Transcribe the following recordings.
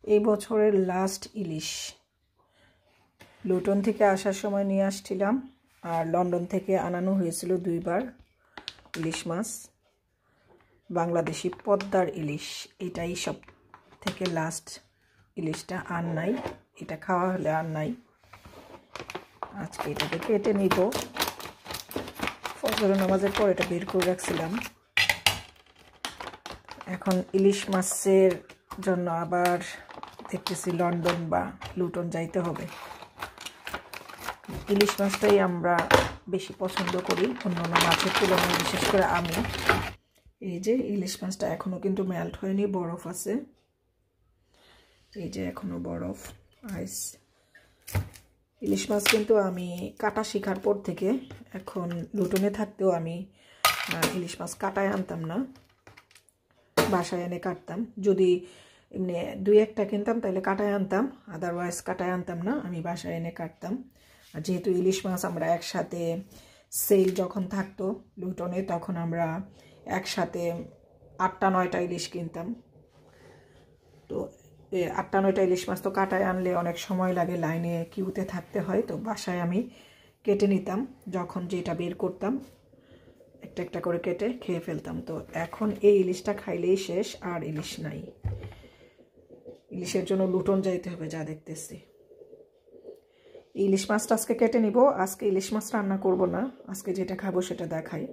এই বছরের লাস্ট ইলিশ লুটন থেকে আসার সময় নিয়ে আসছিলাম, আর লন্ডন থেকে আনানো হয়েছিল 2 বার ইলিশ মাছ। বাংলাদেশি পদ্মার ইলিশ, এটাই সব থেকে লাস্ট ইলিশটা, আর নাই। এটা খাওয়া হলে আর নাই। আজকে এটাকে কেটে নিব। ফজর নামাজের পর এটা বের করে রাখছিলাম। এখন ইলিশ মাছের জন্য আবার দেখতেছি লন্ডন বা লুটন যাইতে হবে। ইলিশ মাছটাই আমরা বেশি পছন্দ করি অন্যান্য মাছের তুলনায়, বিশেষ করে আমি। এই যে ইলিশ মাছটা এখনও কিন্তু মেল্ট হয়নি, বরফ আছে। এই যে এখনও বরফ, আইস। ইলিশ মাছ কিন্তু আমি কাটা শেখার পর থেকে, এখন লুটনে থাকতেও আমি ইলিশ মাছ কাটায় আনতাম না, বাসায় এনে কাটতাম। যদি এমনি 2-1টা কিনতাম তাহলে কাটায় আনতাম, আদারওয়াইজ কাটায় আনতাম না, আমি বাসায় এনে কাটতাম। আর যেহেতু ইলিশ মাছ আমরা একসাথে সেল যখন থাকতো লুটনে, তখন আমরা একসাথে 8টা-9টা ইলিশ কিনতাম। তো 8টা-9টা ইলিশ মাছ তো কাটায় আনলে অনেক সময় লাগে, লাইনে কিউতে থাকতে হয়। তো বাসায় আমি কেটে নিতাম, যখন যেটা বের করতাম একটা একটা করে কেটে খেয়ে ফেলতাম। তো এখন এই ইলিশটা খাইলেই শেষ, আর ইলিশ নাই। ইলিশের জন্য লুটন যাইতে হবে যা দেখতেছি। ইলিশ মাছটা আজকে কেটে নিব। আজকে ইলিশ মাছ রান্না করব না, আজকে যেটা খাবো সেটা দেখাই।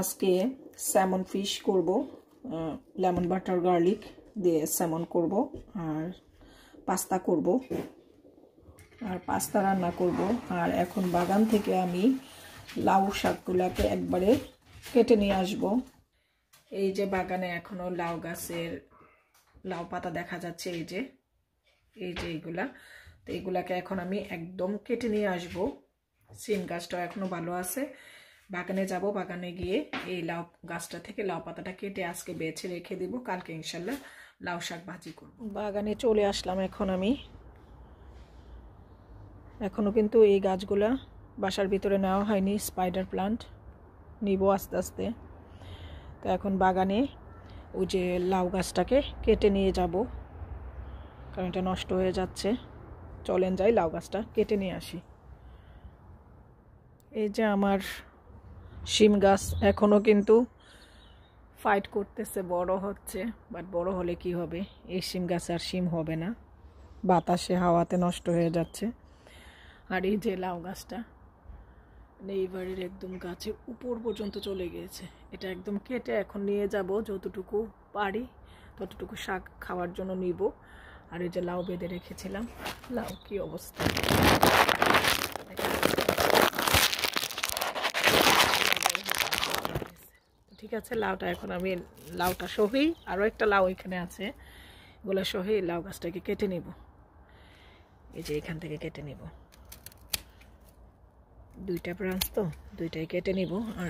আজকে স্যামন ফিশ করব, লেমন বাটার গার্লিক দিয়ে স্যামন করব, আর পাস্তা করব, আর পাস্তা রান্না করব। আর এখন বাগান থেকে আমি লাউ শাকগুলাকে একবারে কেটে নিয়ে আসব। এই যে বাগানে এখনো লাউ গাছের লাউ পাতা দেখা যাচ্ছে, এই যে এইগুলা। তো এইগুলাকে এখন আমি একদম কেটে নিয়ে আসব। সিম গাছটাও এখনো ভালো আছে। বাগানে যাব, বাগানে গিয়ে এই লাউ গাছটা থেকে লাউ পাতাটা কেটে আজকে বেছে রেখে দিব, কালকে ইনশাল্লাহ লাউ শাক ভাজি করব। বাগানে চলে আসলাম এখন আমি। এখনো কিন্তু এই গাছগুলা বাসার ভিতরে নেওয়া হয়নি, স্পাইডার প্লান্ট নিব আস্তে আস্তে। তো এখন বাগানে ওই যে লাউ গাছটাকে কেটে নিয়ে যাব, কারণ এটা নষ্ট হয়ে যাচ্ছে। চলেন যাই লাউ গাছটা কেটে নিয়ে আসি। এই যে আমার শিম গাছ এখনো কিন্তু ফাইট করতেছে, বড় হচ্ছে। বাট বড় হলে কি হবে, এই শিম গাছ আর শিম হবে না, বাতাসে হাওয়াতে নষ্ট হয়ে যাচ্ছে। আর এই যে লাউ গাছটা এইবারের একদম গাছের উপর পর্যন্ত চলে গিয়েছে। এটা একদম কেটে এখন নিয়ে যাব, যতটুকু পারি ততটুকু শাক খাওয়ার জন্য নিব। আর এই যে লাউ বেঁধে রেখেছিলাম, লাউ কি অবস্থা। ঠিক আছে, লাউটা এখন আমি লাউটা সহি, আরও একটা লাউ এখানে আছে, এগুলো সহি লাউ গাছটাকে কেটে নিব। এই যে এখান থেকে কেটে নিব, 2টা ব্রাঞ্চ তো 2টাই কেটে নিব। আর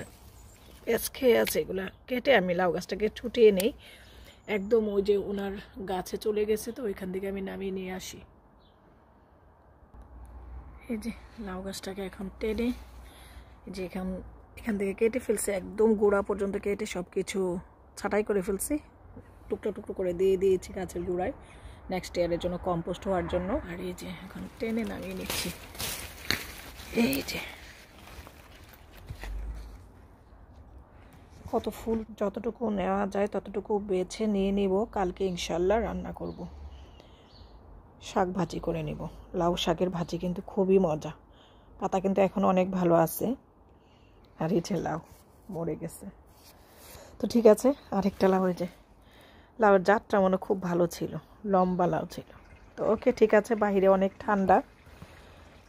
পেঁচ খেয়ে আছে, এগুলা কেটে আমি লাউ গাছটাকে ছুটিয়ে নেই। একদম ওই যে ওনার গাছে চলে গেছে, তো ওইখান থেকে আমি নামিয়ে নিয়ে আসি। এই যে লাউ গাছটাকে এখন টেনে, এই যে এখান থেকে কেটে ফেলছে, একদম গোড়া পর্যন্ত কেটে সব কিছু ছাঁটাই করে ফেলছি, টুকরো টুকরো করে দিয়ে দিয়েছি গাছের গোড়ায়, নেক্সট ইয়ারের জন্য কম্পোস্ট হওয়ার জন্য। আর এই যে এখন টেনে নামিয়ে নিচ্ছি। এই যে কত ফুল, যতটুকু নেওয়া যায় ততটুকু বেছে নিয়ে নিব, কালকে ইনশাল্লাহ রান্না করব, শাক ভাজি করে নিব। লাউ শাকের ভাজি কিন্তু খুবই মজা। পাতা কিন্তু এখন অনেক ভালো আছে, আর এই যে লাউ মরে গেছে। তো ঠিক আছে, আরেকটা লাউ, এই যে লাউয়ের জাতটা মনে খুব ভালো ছিল, লম্বা লাউ ছিল। তো ওকে, ঠিক আছে, বাইরে অনেক ঠান্ডা,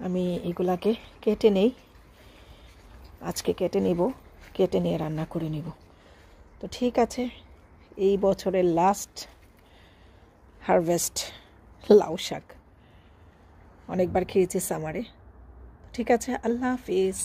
আমি এগুলাকে কেটে নেই, আজকে কেটে নিব, কেটে নিয়ে রান্না করে নিব। তো ঠিক আছে, এই বছরের লাস্ট হারভেস্ট লাউ শাক, অনেকবার খেয়েছি সামারে। ঠিক আছে, আল্লাহ হাফিজ।